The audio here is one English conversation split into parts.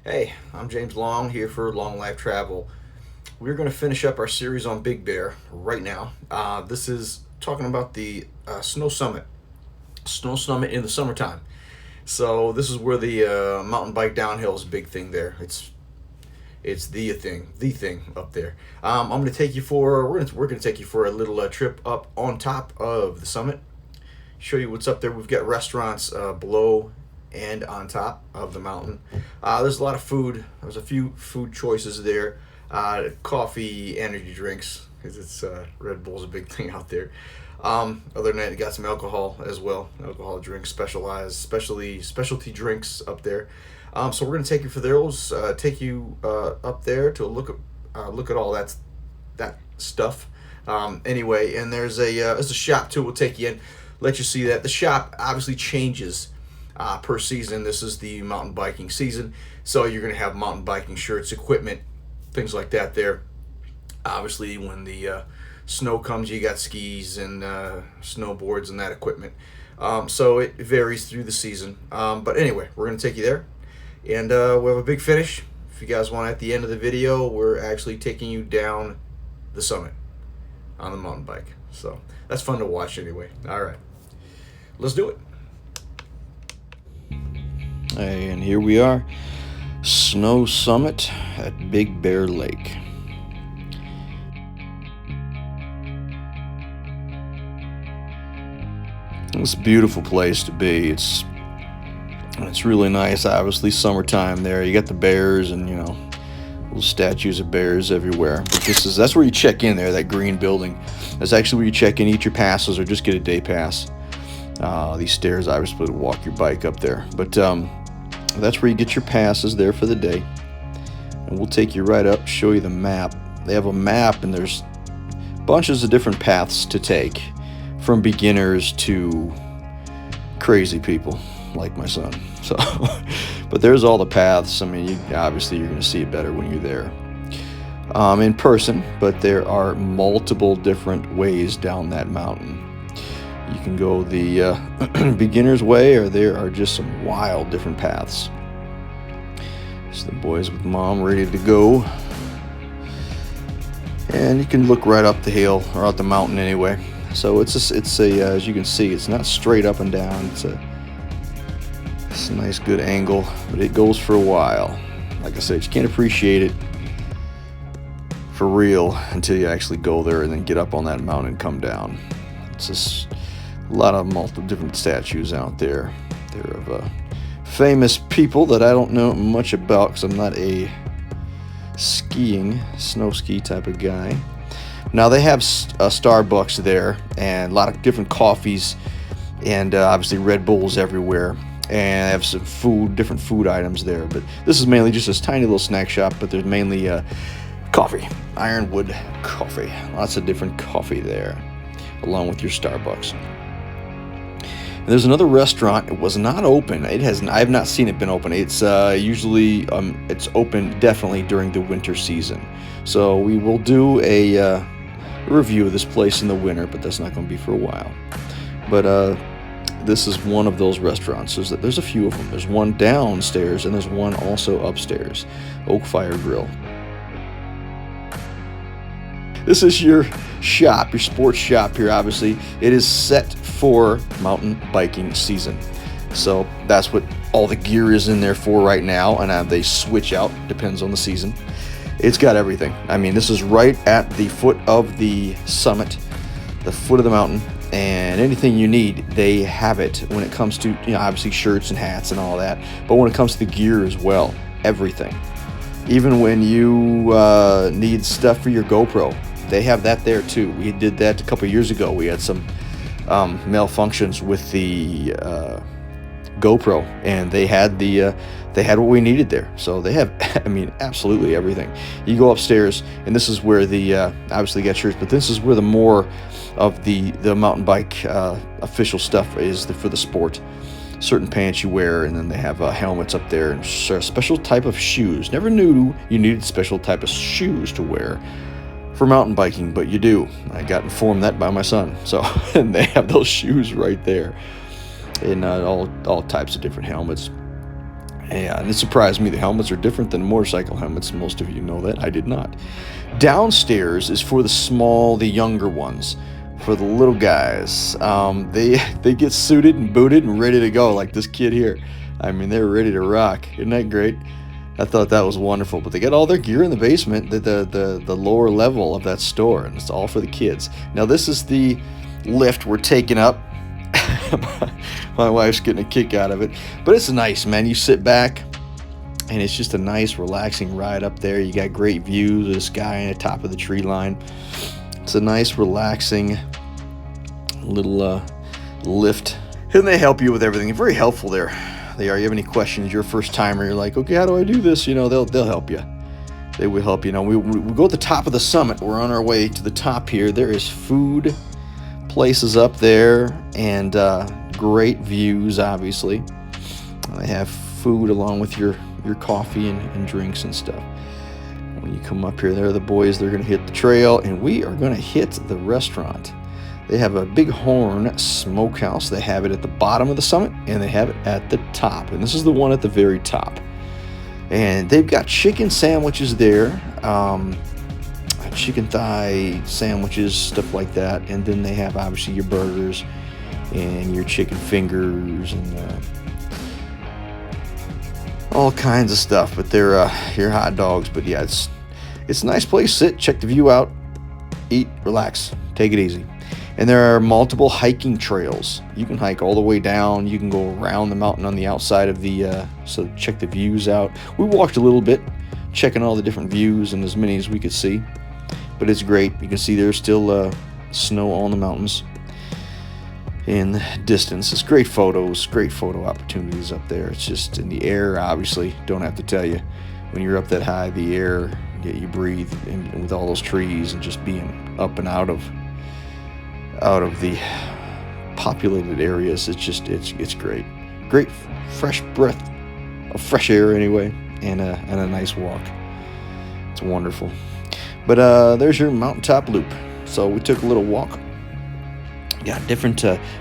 Hey, I'm James Long here for Long Life Travel. We're going to finish up our series on Big Bear right now. This is talking about the Snow Summit in the summertime. So this is where the mountain bike downhill is a big thing there. It's the thing up there. I'm going to take you for we're going to take you for a little trip up on top of the summit. Show you what's up there. We've got restaurants below and on top of the mountain. There's a lot of food. There's a few food choices there. Coffee, energy drinks, because it's Red Bull's a big thing out there. Other than that, you got some alcohol as well. Alcohol drinks, specialty drinks up there. So we're gonna take you for those. Take you up there to look at all that stuff. Anyway, and there's a shop too. We'll take you in, let you see that the shop obviously changes per season. This is the mountain biking season, so you're going to have mountain biking shirts, equipment, things like that there. Obviously, when the snow comes, you got skis and snowboards and that equipment. So it varies through the season. But anyway, we're going to take you there, and we have a big finish. If you guys want, at the end of the video, we're actually taking you down the summit on the mountain bike. So that's fun to watch anyway. All right, let's do it. And here we are, Snow Summit at Bigbear Lake. It's a beautiful place to be. It's really nice. Obviously, summertime there. You got the bears and little statues of bears everywhere. But that's where you check in there. That green building. That's actually where you check in, eat your passes, or just get a day pass. These stairs, obviously, to walk your bike up there. But that's where you get your passes there for the day. And we'll take you right up, show you the map. They have a map, and there's bunches of different paths to take, from beginners to crazy people like my son. So, but there's all the paths. I mean, obviously you're going to see it better when you're there in person, but there are multiple different ways down that mountain. You can go the beginner's way, or there are just some wild different paths. So the boys with mom ready to go. And you can look right up the hill, or up the mountain anyway. So it's as you can see, it's not straight up and down. It's a nice good angle, but it goes for a while. Like I said, you can't appreciate it for real until you actually go there and then get up on that mountain and come down. It's just a lot of multiple different statues out there. They're of famous people that I don't know much about, because I'm not a snow ski type of guy. Now they have Starbucks there, and a lot of different coffees, and obviously Red Bulls everywhere, and they have some different food items there. But this is mainly just this tiny little snack shop, but there's mainly coffee, Ironwood coffee, lots of different coffee there, along with your Starbucks. And there's another restaurant. It was not open. I have not seen it been open. It's usually it's open definitely during the winter season. So we will do a review of this place in the winter, but that's not going to be for a while. But this is one of those restaurants. There's a few of them. There's one downstairs, and there's one also upstairs. Oak Fire Grill. This is your shop, your sports shop here, obviously. It is set for mountain biking season. So that's what all the gear is in there for right now, and they switch out, depends on the season. It's got everything. I mean, this is right at the foot of the summit, the foot of the mountain, and anything you need, they have it when it comes to, obviously shirts and hats and all that, but when it comes to the gear as well, everything. Even when you need stuff for your GoPro, they have that there too. We did that a couple years ago. We had some malfunctions with the GoPro, and they had what we needed there. So they have, I mean, absolutely everything. You go upstairs, and this is where the obviously got shirts, but this is where the more of the mountain bike official stuff is for the sport. Certain pants you wear, and then they have helmets up there, and a special type of shoes. Never knew you needed special type of shoes to wear for mountain biking, but you do. I got informed that by my son. So, and they have those shoes right there, and all types of different helmets. Yeah, and it surprised me. The helmets are different than motorcycle helmets. Most of you know that. I did not. Downstairs is for the younger ones, for the little guys. They get suited and booted and ready to go, like this kid here. I mean, they're ready to rock. Isn't that great? I thought that was wonderful. But they got all their gear in the basement, the lower level of that store, and it's all for the kids. Now, this is the lift we're taking up. My wife's getting a kick out of it, but it's nice, man. You sit back and it's just a nice relaxing ride up there. You got great views of the sky on the top of the tree line. It's a nice relaxing little lift, and they help you with everything. They're very helpful there. They are. You have any questions, you're a first timer, you're like, okay, how do I do this? They'll help you. They will help you. We go at the top of the summit. We're on our way to the top here. There is food places up there, and great views, obviously. They have food along with your coffee and drinks and stuff. When you come up here, there are the boys. They're going to hit the trail, and we are going to hit the restaurant. They have a Bighorn Smokehouse. They have it at the bottom of the summit, and they have it at the top. And this is the one at the very top. And they've got chicken sandwiches there. Chicken thigh sandwiches, stuff like that, and then they have obviously your burgers and your chicken fingers and all kinds of stuff. But they're your hot dogs. But yeah, it's a nice place. Sit, check the view out, eat, relax, take it easy. And there are multiple hiking trails. You can hike all the way down. You can go around the mountain on the outside of the so check the views out. We walked a little bit, checking all the different views and as many as we could see. But it's great. You can see there's still snow on the mountains in the distance. It's great photos, great photo opportunities up there. It's just in the air, obviously. Don't have to tell you. When you're up that high, the air that you breathe and with all those trees and just being up and out of the populated areas, it's great. Great fresh breath of fresh air anyway, and a nice walk. It's wonderful. But there's your mountaintop loop. So we took a little walk. Got different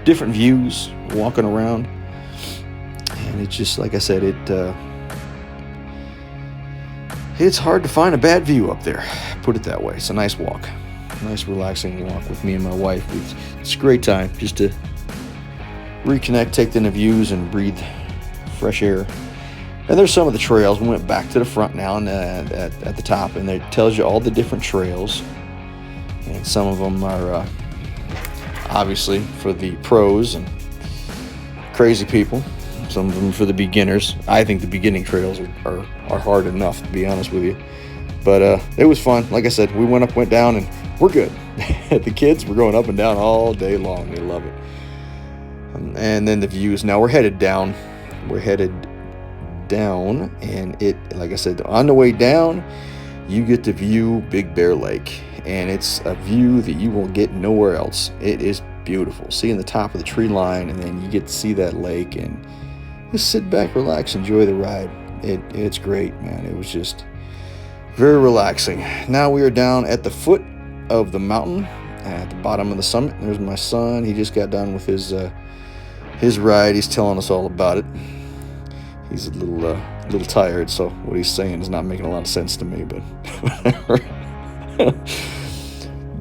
views walking around, and it's just like I said, it's hard to find a bad view up there. Put it that way. It's a nice walk, nice relaxing walk with me and my wife. It's a great time just to reconnect, take in the views, and breathe fresh air. And there's some of the trails. We went back to the front now and at the top, and it tells you all the different trails. And some of them are obviously for the pros and crazy people. Some of them for the beginners. I think the beginning trails are hard enough, to be honest with you. But it was fun. Like I said, we went down, and we're good. The kids were going up and down all day long. They love it. And then the views. Now we're headed down. And it, like I said, on the way down, you get to view Bigbear Lake, and it's a view that you won't get nowhere else. It is beautiful. Seeing the top of the tree line, and then you get to see that lake, and just sit back, relax, enjoy the ride. It's great, man. It was just very relaxing. Now we are down at the foot of the mountain, at the bottom of the summit. There's my son. He just got done with his ride. He's telling us all about it. He's a little tired, so what he's saying is not making a lot of sense to me, but whatever.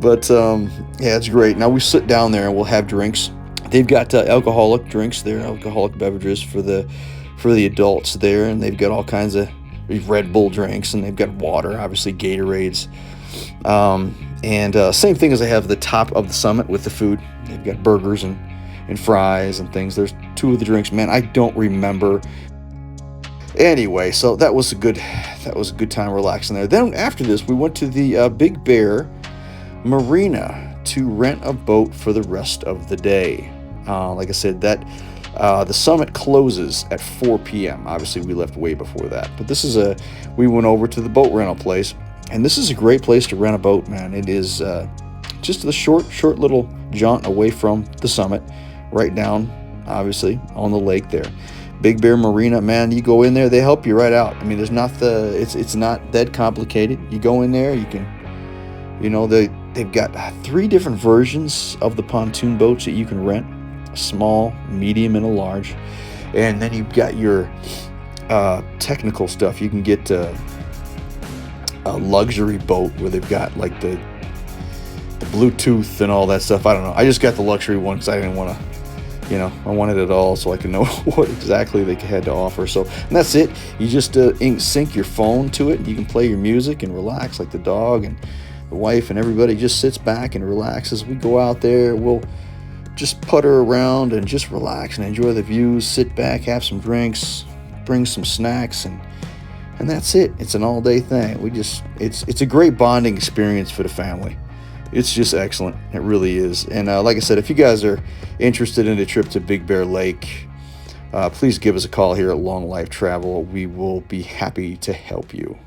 But yeah, it's great. Now we sit down there and we'll have drinks. They've got alcoholic drinks there, alcoholic beverages for the adults there, and they've got all kinds of Red Bull drinks, and they've got water, obviously Gatorades, and same thing as they have at the top of the summit with the food. They've got burgers and fries and things. There's two of the drinks. Man, I don't remember. Anyway, so that was a good time relaxing there. Then after this, we went to the Big Bear Marina to rent a boat for the rest of the day. Like I said, that the summit closes at 4 p.m. Obviously, we left way before that. But we went over to the boat rental place, and this is a great place to rent a boat, man. It is just a short little jaunt away from the summit, right down, obviously, on the lake there. Big Bear Marina, man, you go in there, they help you right out. I mean, it's not that complicated. You go in there, you can, they've got 3 different versions of the pontoon boats that you can rent: a small, medium, and a large. And then you've got your technical stuff. You can get a luxury boat where they've got like the Bluetooth and all that stuff. I don't know. I just got the luxury one because I didn't want to, I wanted it all so I could know what exactly they had to offer. So, and that's it. You just sync your phone to it. You can play your music and relax, like the dog and the wife and everybody just sits back and relaxes. We go out there. We'll just putter around and just relax and enjoy the views. Sit back, have some drinks, bring some snacks, and that's it. It's an all-day thing. It's a great bonding experience for the family. It's just excellent. It really is. And like I said, if you guys are interested in a trip to Bigbear Lake, please give us a call here at Long Life Travel. We will be happy to help you.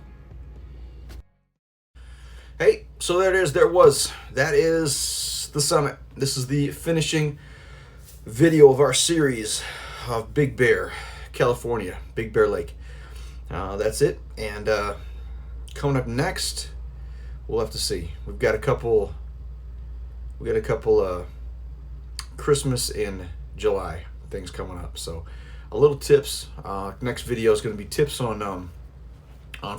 Hey, so there it is. That is the summit. This is the finishing video of our series of Big Bear, California, Bigbear Lake. That's it. And coming up next, we'll have to see. We've got a couple Christmas in July things coming up. So a little tips. Next video is going to be tips on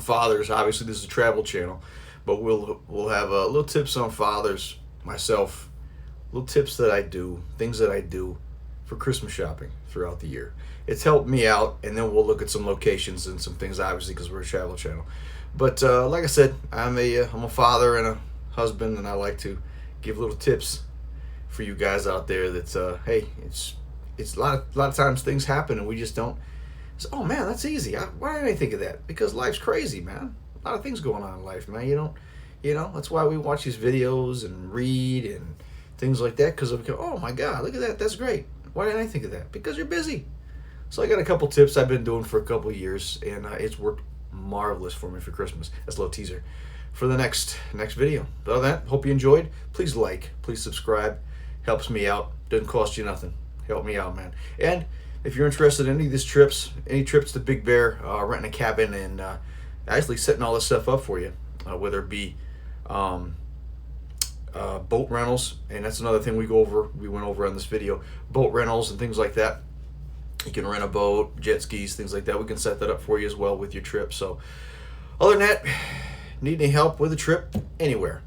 fathers. Obviously, this is a travel channel, but we'll have little tips on fathers, myself, little tips that I do, things that I do for Christmas shopping throughout the year. It's helped me out, and then we'll look at some locations and some things, obviously, because we're a travel channel. But like I said, I'm a father and a husband, and I like to give little tips for you guys out there. That's hey, it's a lot of times things happen and we just don't. Oh man, that's easy. Why didn't I think of that? Because life's crazy, man. A lot of things going on in life, man. That's why we watch these videos and read and things like that. Because oh my God, look at that. That's great. Why didn't I think of that? Because you're busy. So I got a couple tips I've been doing for a couple years, and it's worked marvelous for me for Christmas. That's a little teaser for the next video. But other than that, hope you enjoyed. Please please subscribe. Helps me out. Doesn't cost you nothing. Help me out, man. And if you're interested in any of these trips, any trips to Big Bear, renting a cabin and actually setting all this stuff up for you, whether it be boat rentals, and that's another thing we went over on this video, boat rentals and things like that. You can rent a boat, jet skis, things like that. We can set that up for you as well with your trip. So other than that, need any help with a trip anywhere,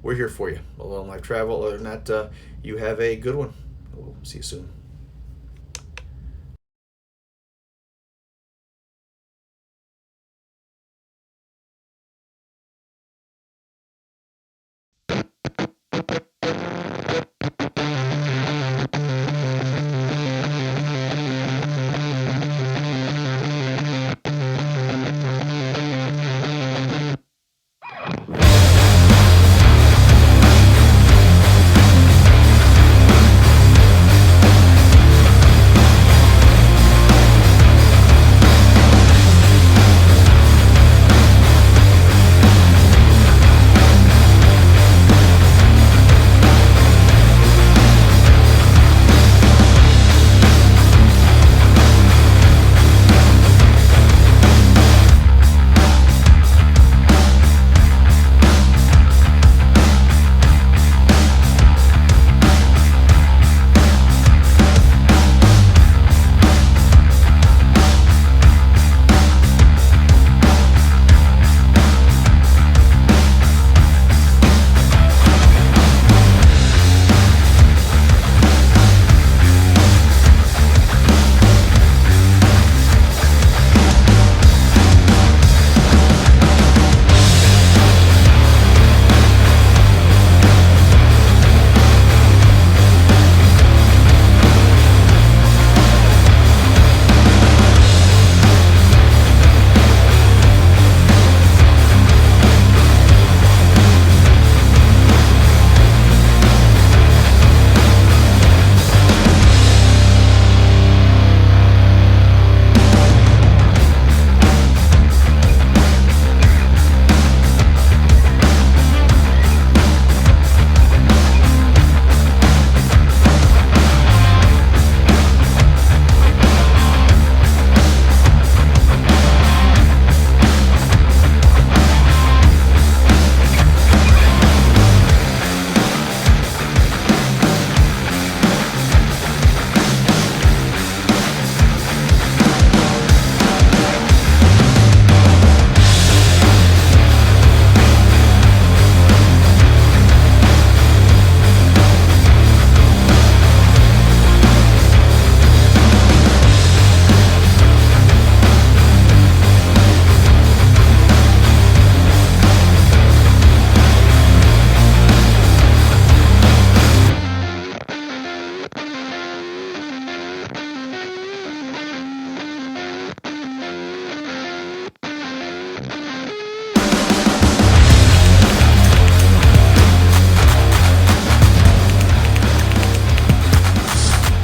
we're here for you. Long Life Travel. Other than that, you have a good one. We'll see you soon.